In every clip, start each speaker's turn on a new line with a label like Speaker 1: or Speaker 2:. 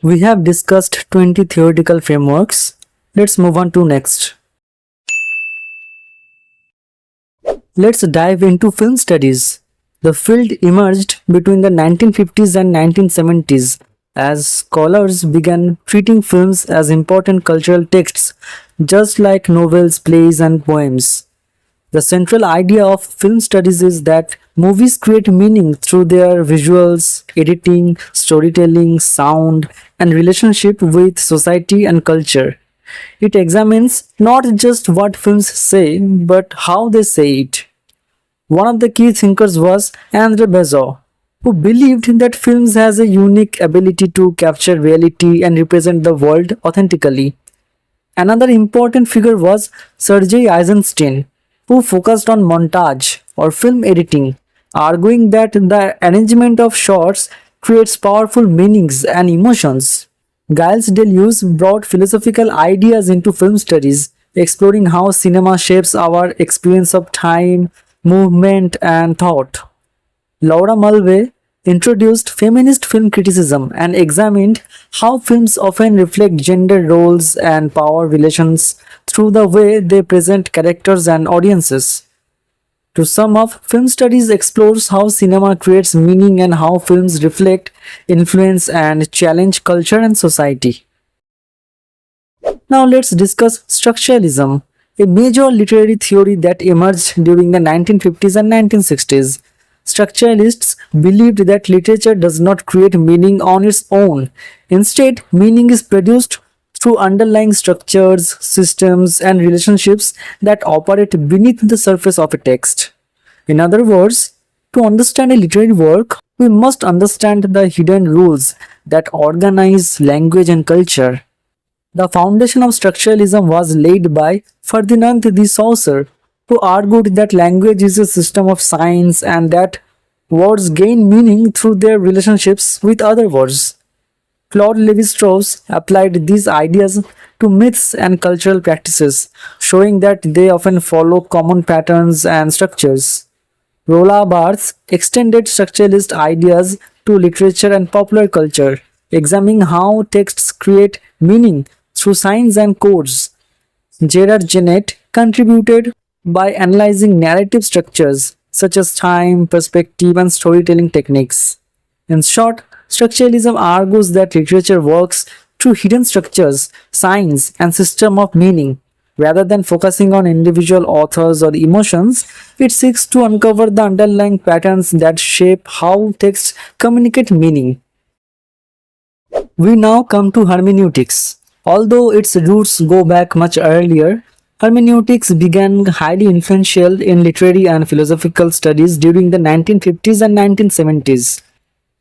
Speaker 1: We have discussed 20 theoretical frameworks. Let's move on to next. Let's dive into film studies. The field emerged between the 1950s and 1970s as scholars began treating films as important cultural texts, just like novels, plays, and poems. The central idea of film studies is that movies create meaning through their visuals, editing, storytelling, sound, and relationship with society and culture. It examines not just what films say, but how they say it. One of the key thinkers was Andre Bazin, who believed that films has a unique ability to capture reality and represent the world authentically. Another important figure was Sergei Eisenstein, who focused on montage or film editing, arguing that the arrangement of shots creates powerful meanings and emotions. Gilles Deleuze brought philosophical ideas into film studies, exploring how cinema shapes our experience of time, movement, and thought. Laura Mulvey introduced feminist film criticism and examined how films often reflect gender roles and power relations through the way they present characters and audiences. To sum up, film studies explores how cinema creates meaning and how films reflect, influence, and challenge culture and society. Now let's discuss structuralism, a major literary theory that emerged during the 1950s and 1960s. Structuralists believed that literature does not create meaning on its own. Instead, meaning is produced through underlying structures, systems, and relationships that operate beneath the surface of a text. In other words, to understand a literary work, we must understand the hidden rules that organize language and culture. The foundation of structuralism was laid by Ferdinand de Saussure, who argued that language is a system of signs and that words gain meaning through their relationships with other words. Claude Lévi-Strauss applied these ideas to myths and cultural practices, showing that they often follow common patterns and structures. Roland Barthes extended structuralist ideas to literature and popular culture, examining how texts create meaning through signs and codes. Gerard Genette contributed by analyzing narrative structures such as time, perspective, and storytelling techniques. In short, structuralism argues that literature works through hidden structures, signs, and system of meaning. Rather than focusing on individual authors or emotions, it seeks to uncover the underlying patterns that shape how texts communicate meaning. We now come to hermeneutics. Although its roots go back much earlier, hermeneutics began highly influential in literary and philosophical studies during the 1950s and 1970s.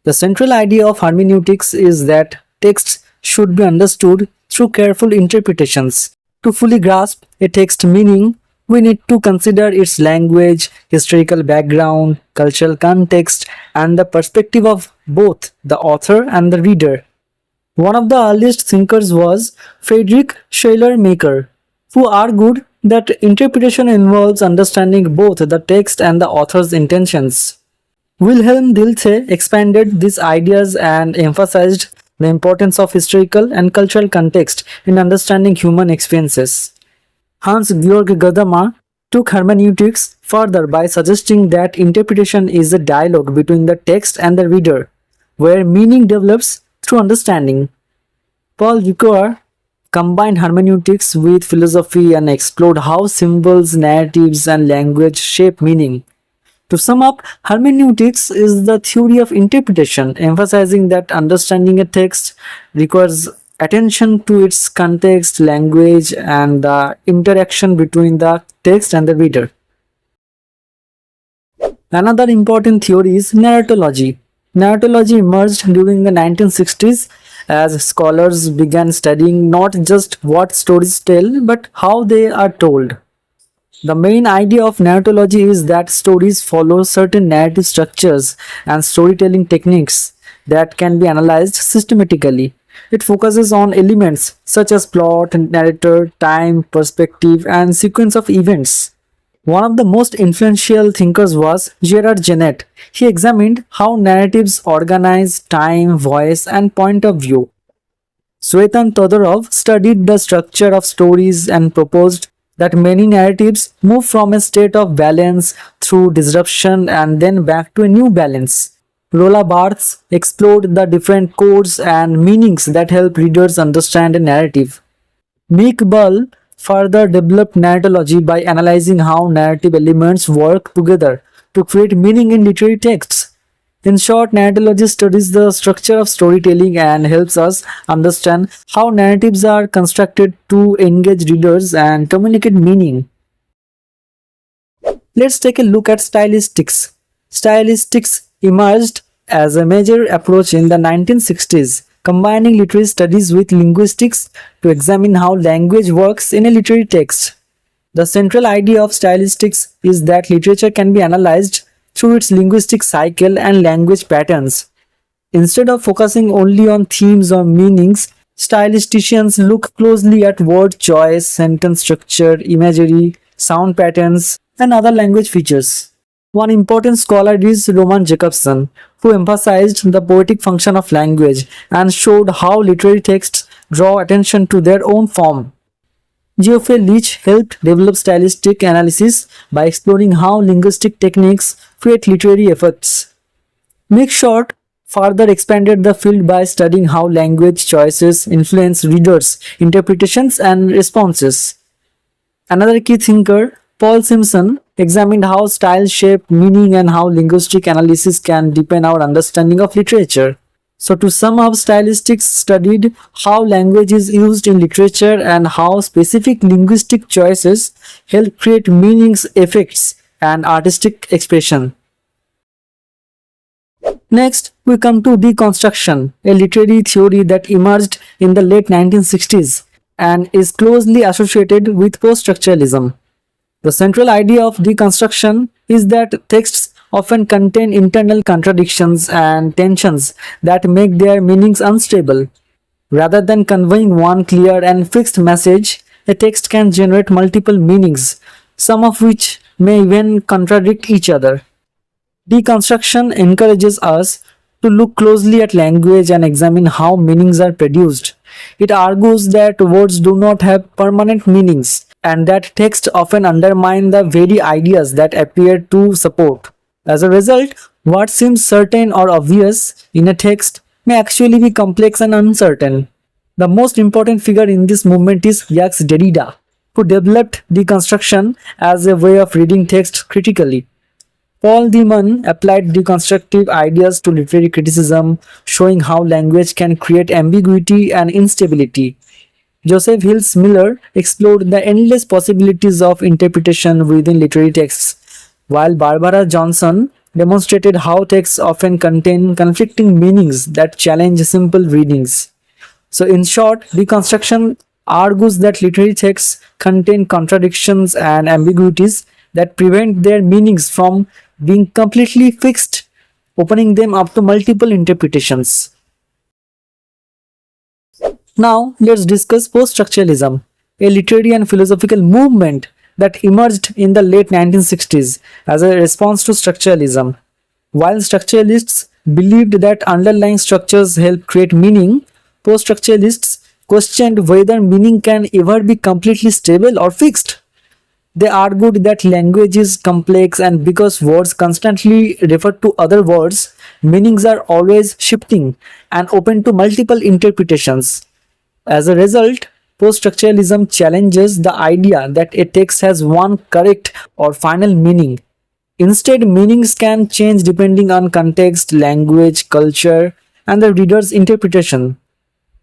Speaker 1: The central idea of hermeneutics is that texts should be understood through careful interpretations. To fully grasp a text meaning, we need to consider its language, historical background, cultural context, and the perspective of both the author and the reader. One of the earliest thinkers was Friedrich Schleiermacher, who argued that interpretation involves understanding both the text and the author's intentions. Wilhelm Dilthey expanded these ideas and emphasized the importance of historical and cultural context in understanding human experiences. Hans-Georg Gadamer took hermeneutics further by suggesting that interpretation is a dialogue between the text and the reader, where meaning develops through understanding. Paul Ricoeur combined hermeneutics with philosophy and explored how symbols, narratives, and language shape meaning. To sum up, hermeneutics is the theory of interpretation, emphasizing that understanding a text requires attention to its context, language, and the interaction between the text and the reader. Another important theory is narratology. Narratology emerged during the 1960s as scholars began studying not just what stories tell, but how they are told. The main idea of narratology is that stories follow certain narrative structures and storytelling techniques that can be analyzed systematically. It focuses on elements such as plot, narrator, time, perspective, and sequence of events. One of the most influential thinkers was Gerard Genette. He examined how narratives organize time, voice, and point of view. Svetan Todorov studied the structure of stories and proposed that many narratives move from a state of balance through disruption and then back to a new balance. Rolla Barthes explored the different codes and meanings that help readers understand a narrative. Meek Bull further developed narratology by analyzing how narrative elements work together to create meaning in literary texts. In short, narratology studies the structure of storytelling and helps us understand how narratives are constructed to engage readers and communicate meaning. Let's take a look at stylistics. Stylistics emerged as a major approach in the 1960s, combining literary studies with linguistics to examine how language works in a literary text. The central idea of stylistics is that literature can be analyzed through its linguistic cycle and language patterns. Instead of focusing only on themes or meanings, stylisticians look closely at word choice, sentence structure, imagery, sound patterns, and other language features. One important scholar is Roman Jakobson, who emphasized the poetic function of language and showed how literary texts draw attention to their own form. Geoffrey Leach helped develop stylistic analysis by exploring how linguistic techniques create literary effects. Mick Short further expanded the field by studying how language choices influence readers' interpretations and responses. Another key thinker, Paul Simpson, examined how style shape meaning and how linguistic analysis can deepen our understanding of literature. So, to sum up, stylistics studied how language is used in literature and how specific linguistic choices help create meanings, effects, and artistic expression. Next, we come to deconstruction, a literary theory that emerged in the late 1960s and is closely associated with post-structuralism. The central idea of deconstruction is that texts often contain internal contradictions and tensions that make their meanings unstable. Rather than conveying one clear and fixed message, a text can generate multiple meanings, some of which may even contradict each other. Deconstruction encourages us to look closely at language and examine how meanings are produced. It argues that words do not have permanent meanings and that texts often undermine the very ideas that appear to support. As a result, what seems certain or obvious in a text may actually be complex and uncertain. The most important figure in this movement is Jacques Derrida, who developed deconstruction as a way of reading text critically. Paul Deman applied deconstructive ideas to literary criticism, showing how language can create ambiguity and instability. Joseph Hills Miller explored the endless possibilities of interpretation within literary texts, while Barbara Johnson demonstrated how texts often contain conflicting meanings that challenge simple readings. So, in short, deconstruction argues that literary texts contain contradictions and ambiguities that prevent their meanings from being completely fixed, opening them up to multiple interpretations. Now, let's discuss post-structuralism, a literary and philosophical movement that emerged in the late 1960s as a response to structuralism. While structuralists believed that underlying structures help create meaning, post-structuralists questioned whether meaning can ever be completely stable or fixed. They argued that language is complex and because words constantly refer to other words, meanings are always shifting and open to multiple interpretations. As a result, post-structuralism challenges the idea that a text has one correct or final meaning. Instead, meanings can change depending on context, language, culture, and the reader's interpretation.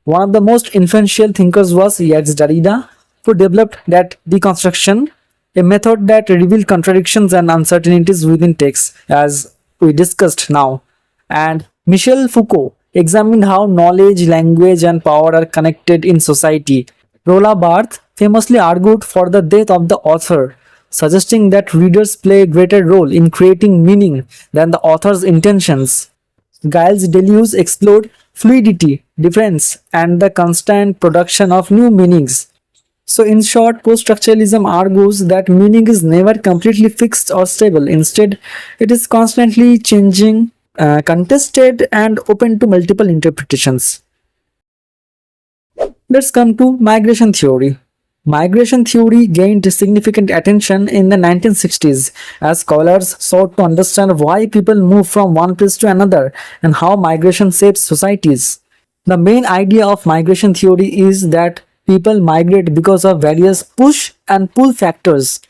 Speaker 1: One of the most influential thinkers was Jacques Derrida, who developed that deconstruction, a method that revealed contradictions and uncertainties within texts, as we discussed now. And Michel Foucault examined how knowledge, language, and power are connected in society. Rolla Barthes famously argued for the death of the author, suggesting that readers play a greater role in creating meaning than the author's intentions. Gilles Deleuze explored fluidity, difference, and the constant production of new meanings. So, in short, post-structuralism argues that meaning is never completely fixed or stable. Instead, it is constantly changing, contested, and open to multiple interpretations. Let's come to migration theory. Migration theory gained significant attention in the 1960s as scholars sought to understand why people move from one place to another and how migration shapes societies. The main idea of migration theory is that people migrate because of various push and pull factors.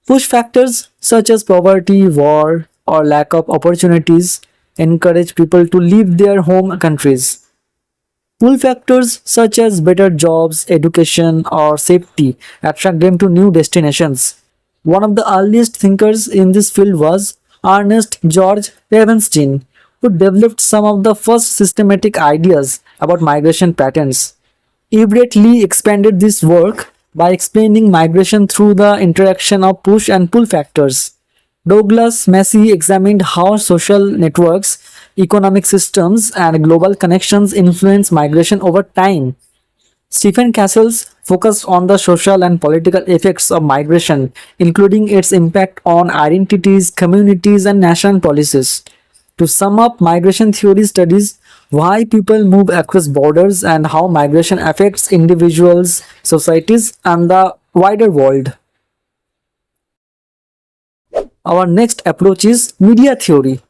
Speaker 1: Push factors such as poverty, war, or lack of opportunities encourage people to leave their home countries. Pull factors such as better jobs, education, or safety attract them to new destinations. One of the earliest thinkers in this field was Ernest George Ravenstein, who developed some of the first systematic ideas about migration patterns. Everett Lee expanded this work by explaining migration through the interaction of push and pull factors. Douglas Massey examined how social networks, economic systems, and global connections influence migration over time. Stephen Castles focused on the social and political effects of migration, including its impact on identities, communities, and national policies. To sum up, migration theory studies why people move across borders and how migration affects individuals, societies, and the wider world. Our next approach is media theory.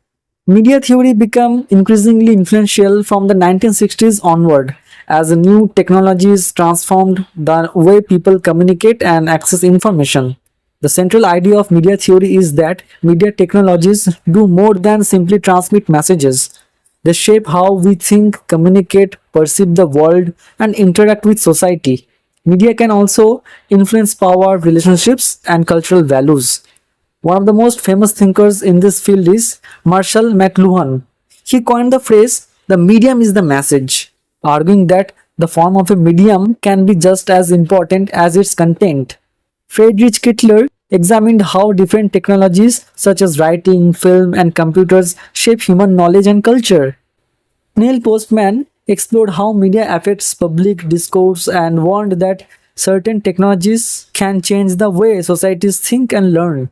Speaker 1: Media theory became increasingly influential from the 1960s onward as new technologies transformed the way people communicate and access information. The central idea of media theory is that media technologies do more than simply transmit messages. They shape how we think, communicate, perceive the world, and interact with society. Media can also influence power, relationships, and cultural values. One of the most famous thinkers in this field is Marshall McLuhan. He coined the phrase, the medium is the message, arguing that the form of a medium can be just as important as its content. Friedrich Kittler examined how different technologies such as writing, film, and computers shape human knowledge and culture. Neil Postman explored how media affects public discourse and warned that certain technologies can change the way societies think and learn.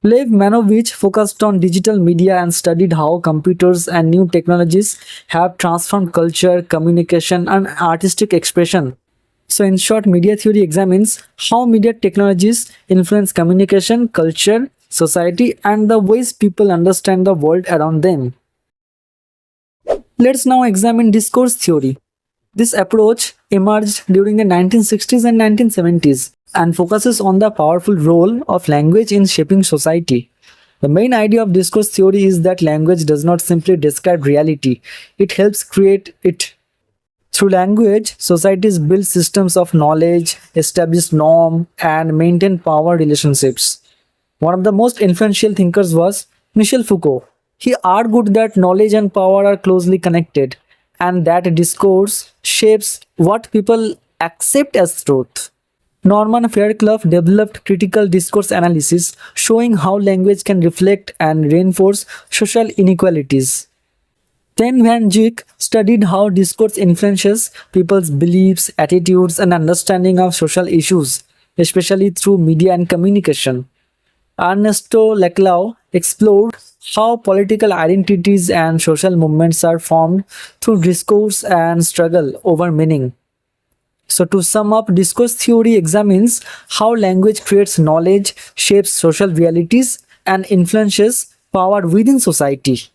Speaker 1: Lev Manovich focused on digital media and studied how computers and new technologies have transformed culture, communication, and artistic expression. So, in short, media theory examines how media technologies influence communication, culture, society, and the ways people understand the world around them. Let's now examine discourse theory. This approach emerged during the 1960s and 1970s and focuses on the powerful role of language in shaping society. The main idea of discourse theory is that language does not simply describe reality, it helps create it. Through language, societies build systems of knowledge, establish norms, and maintain power relationships. One of the most influential thinkers was Michel Foucault. He argued that knowledge and power are closely connected and that discourse shapes what people accept as truth. Norman Fairclough developed critical discourse analysis, showing how language can reflect and reinforce social inequalities. Ten Van Dyck studied how discourse influences people's beliefs, attitudes, and understanding of social issues, especially through media and communication. Ernesto Laclau explored how political identities and social movements are formed through discourse and struggle over meaning. So, to sum up, discourse theory examines how language creates knowledge, shapes social realities, and influences power within society.